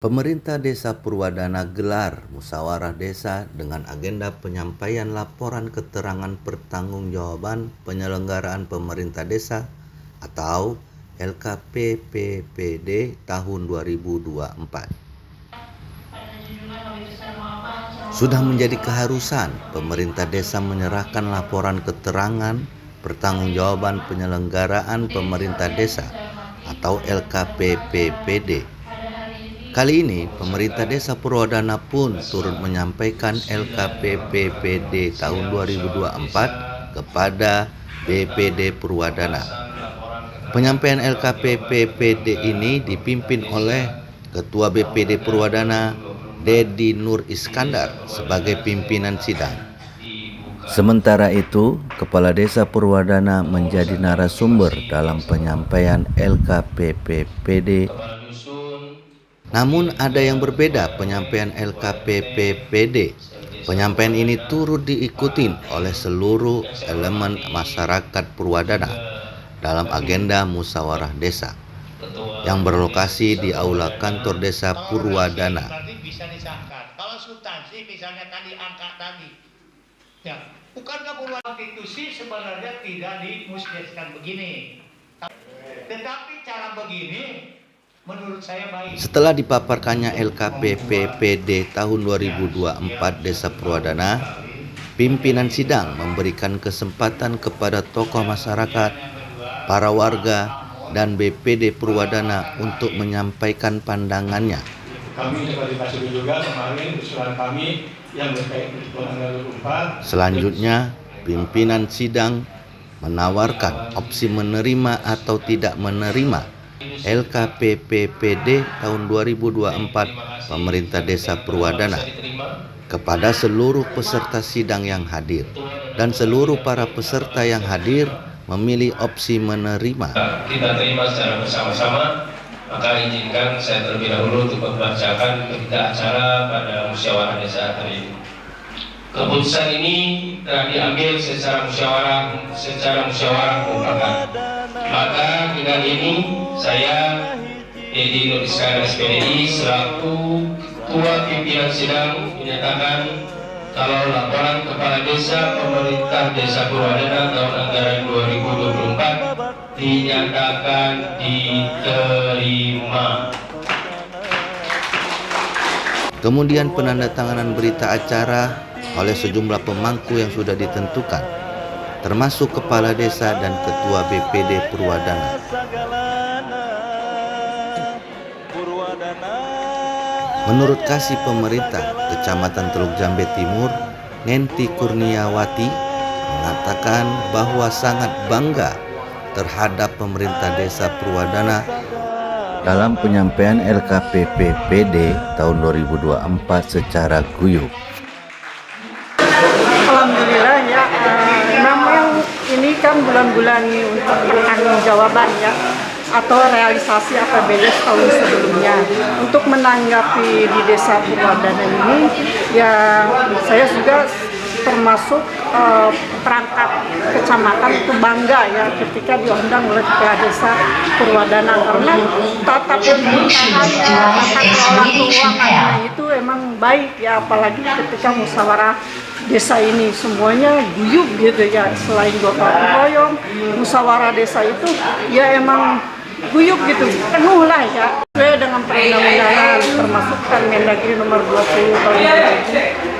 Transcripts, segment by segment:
Pemerintah Desa Purwadana gelar musyawarah desa dengan agenda penyampaian laporan keterangan pertanggungjawaban penyelenggaraan pemerintah desa atau LKPPPD tahun 2024. Sudah menjadi keharusan pemerintah desa menyerahkan laporan keterangan pertanggungjawaban penyelenggaraan pemerintah desa atau LKPPPD. Kali ini, pemerintah Desa Purwadana pun turut menyampaikan LKPPPD tahun 2024 kepada BPD Purwadana. Penyampaian LKPPPD ini dipimpin oleh Ketua BPD Purwadana, Dedi Nur Iskandar, sebagai pimpinan sidang. Sementara itu, Kepala Desa Purwadana menjadi narasumber dalam penyampaian LKPPPD. Namun ada yang berbeda penyampaian LKPPPD. Penyampaian ini turut diikuti oleh seluruh elemen masyarakat Purwadana dalam agenda musyawarah desa yang berlokasi di aula kantor desa Purwadana. Nanti bisa disahkan. Kalau substansi misalnya tadi angka tadi, ya bukankah Purwadana konstitusi sebenarnya tidak dimusnahkan begini, tetapi cara begini menurut saya baik. Setelah dipaparkannya LKPPPD tahun 2024 Desa Purwadana, pimpinan sidang memberikan kesempatan kepada tokoh masyarakat, para warga, dan BPD Purwadana untuk menyampaikan pandangannya. Kami klarifikasi juga kemarin usulan kami yang berkait dengan 2024. Selanjutnya, Pimpinan sidang menawarkan opsi menerima atau tidak menerima LKPPPD tahun 2024 Pemerintah Desa Purwadana kepada seluruh peserta sidang yang hadir, dan seluruh para peserta yang hadir memilih opsi menerima. Kita terima secara bersama-sama, maka izinkan saya terlebih dahulu untuk membacakan berita acara pada musyawarah desa hari ini. Keputusan ini telah diambil secara musyawarah mufakat. Maka dengan ini saya Dedi Nur Iskandar SPDI selaku Ketua Pimpinan Sidang menyatakan kalau laporan Kepala Desa Pemerintah Desa Purwadana tahun anggaran 2024 dinyatakan diterima. Kemudian penandatanganan berita acara oleh sejumlah pemangku yang sudah ditentukan, termasuk Kepala Desa dan Ketua BPD Purwadana. Menurut Kasih Pemerintah Kecamatan Teluk Jambe Timur, Nenti Kurniawati, mengatakan bahwa sangat bangga terhadap pemerintah Desa Purwadana dalam penyampaian LKPPPD tahun 2024 secara guyup. Alhamdulillah ya, memang ini kan bulan-bulan untuk pertanggungjawaban ya, atau realisasi APBD tahun sebelumnya. Untuk menanggapi di Desa Purwadana ini, ya saya juga termasuk perangkat kecamatan itu bangga ya ketika diundang oleh Kepala Desa Purwadana, karena tata pemerintahan, tata kelola keuangannya itu emang baik ya, apalagi ketika musyawarah desa ini semuanya guyup gitu ya. Selain gotong royong, musyawarah desa itu ya emang guyup gitu, penuh lah ya, sesuai dengan perundang-undangan, termasuk Permendagri nomor 20 tahun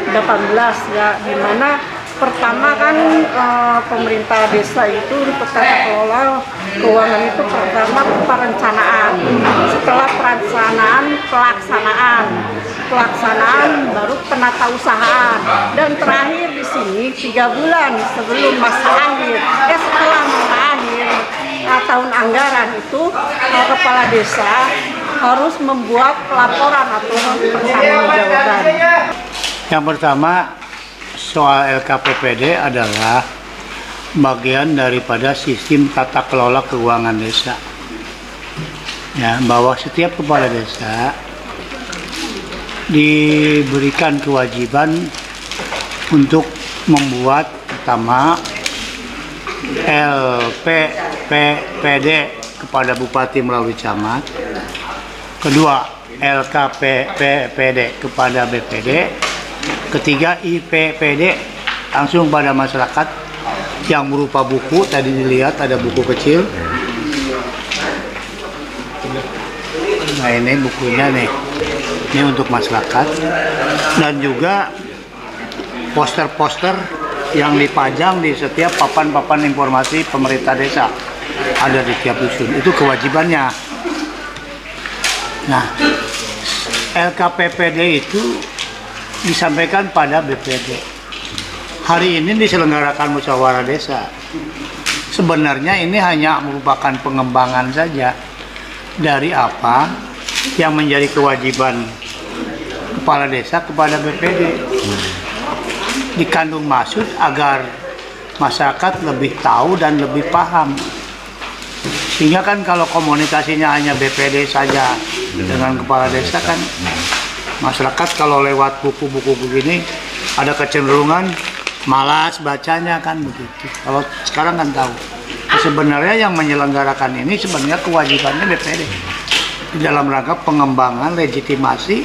2018 ya, dimana pertama kan pemerintah desa itu untuk tata kelola keuangan itu pertama perencanaan, setelah perencanaan pelaksanaan baru penata usahaan, dan terakhir di sini 3 bulan sebelum masa akhir, setelah masa akhir tahun anggaran itu kepala desa harus membuat laporan atau pertanggungjawaban. Yang pertama, soal LKPPD adalah bagian daripada sistem tata kelola keuangan desa. Ya, bahwa setiap kepala desa diberikan kewajiban untuk membuat pertama LPPPD kepada bupati melalui camat. Kedua, LKPPD kepada BPD, ketiga IPPD langsung pada masyarakat yang berupa buku. Tadi dilihat ada buku kecil. Nah ini bukunya nih, ini untuk masyarakat, dan juga poster-poster yang dipajang di setiap papan-papan informasi pemerintah desa, ada di tiap dusun. Itu kewajibannya. Nah, LKPPD itu disampaikan pada BPD. Hari ini diselenggarakan musyawarah desa. Sebenarnya ini hanya merupakan pengembangan saja dari apa yang menjadi kewajiban kepala desa kepada BPD. Dikandung maksud agar masyarakat lebih tahu dan lebih paham. Sehingga kan kalau komunikasinya hanya BPD saja dengan kepala desa kan, masyarakat kalau lewat buku-buku begini ada kecenderungan malas bacanya kan begitu. Kalau sekarang kan tahu. Sebenarnya yang menyelenggarakan ini sebenarnya kewajibannya BPD di dalam rangka pengembangan legitimasi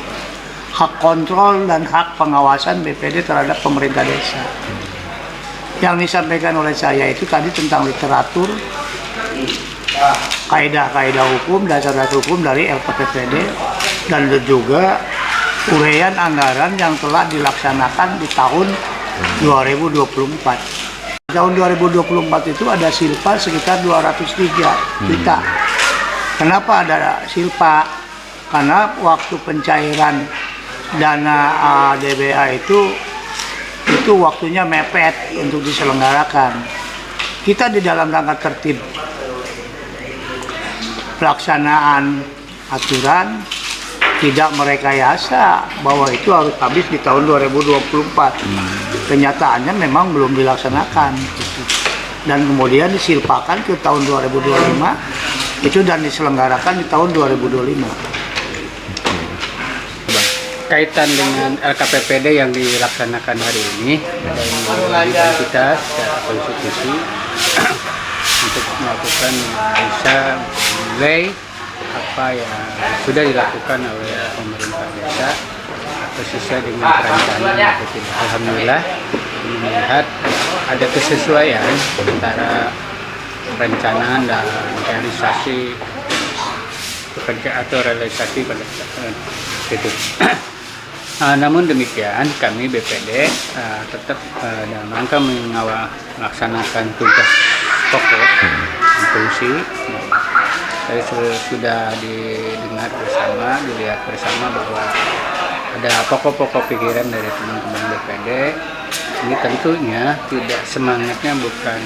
hak kontrol dan hak pengawasan BPD terhadap pemerintah desa. Yang disampaikan oleh saya itu tadi tentang literatur, kaidah-kaidah hukum, dasar-dasar hukum dari LKPPD, dan juga uraian anggaran yang telah dilaksanakan di tahun 2024. Tahun 2024 itu ada silpa sekitar 203 juta. Kenapa ada silpa? Karena waktu pencairan dana DBA itu waktunya mepet untuk diselenggarakan. Kita di dalam rangka tertib pelaksanaan aturan tidak merekayasa bahwa itu harus habis di tahun 2024. Kenyataannya memang belum dilaksanakan. Dan kemudian disilpakan ke tahun 2025 itu dan diselenggarakan di tahun 2025. Kaitan dengan LKPPD yang dilaksanakan hari ini dan kita secara konstitusi untuk melakukan bisa menilai apa yang sudah dilakukan oleh pemerintah desa atau sesuai dengan perencanaan atau tidak. Alhamdulillah melihat ada kesesuaian antara perencanaan dan realisasi pekerjaan atau realisasi pada itu. Namun demikian kami BPD tetap dalam rangka melaksanakan tugas pokok dan fungsi. Saya sudah didengar bersama, dilihat bersama bahwa ada pokok-pokok pikiran dari teman-teman BPD. Ini tentunya tidak semangatnya bukan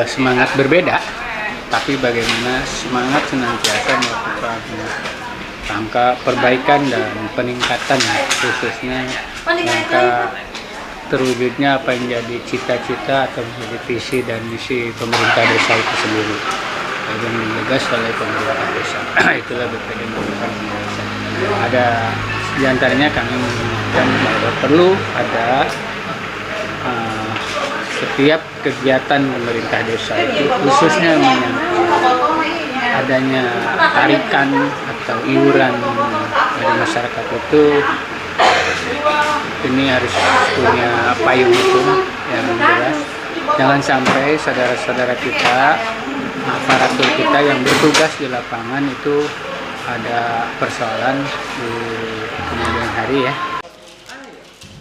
semangat berbeda, tapi bagaimana semangat senantiasa melakukan rangka perbaikan dan peningkatan, khususnya rangka terwujudnya apa yang jadi cita-cita atau menjadi visi dan misi pemerintah desa itu sendiri yang digagas oleh pemerintah desa. Itulah BPD melakukan desa. Ada diantaranya kami mengingatkan bahwa perlu ada setiap kegiatan pemerintah desa itu khususnya adanya tarikan atau iuran dari masyarakat itu, ini harus punya payung hukum yang jelas. Jangan sampai saudara-saudara kita, aparatur kita yang bertugas di lapangan itu ada persoalan di kemudian hari ya.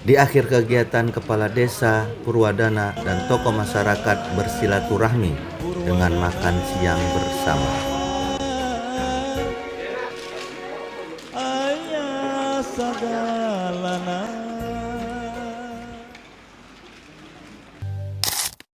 Di akhir kegiatan kepala desa, Purwadana dan tokoh masyarakat bersilaturahmi dengan makan siang bersama. Ayah sagalana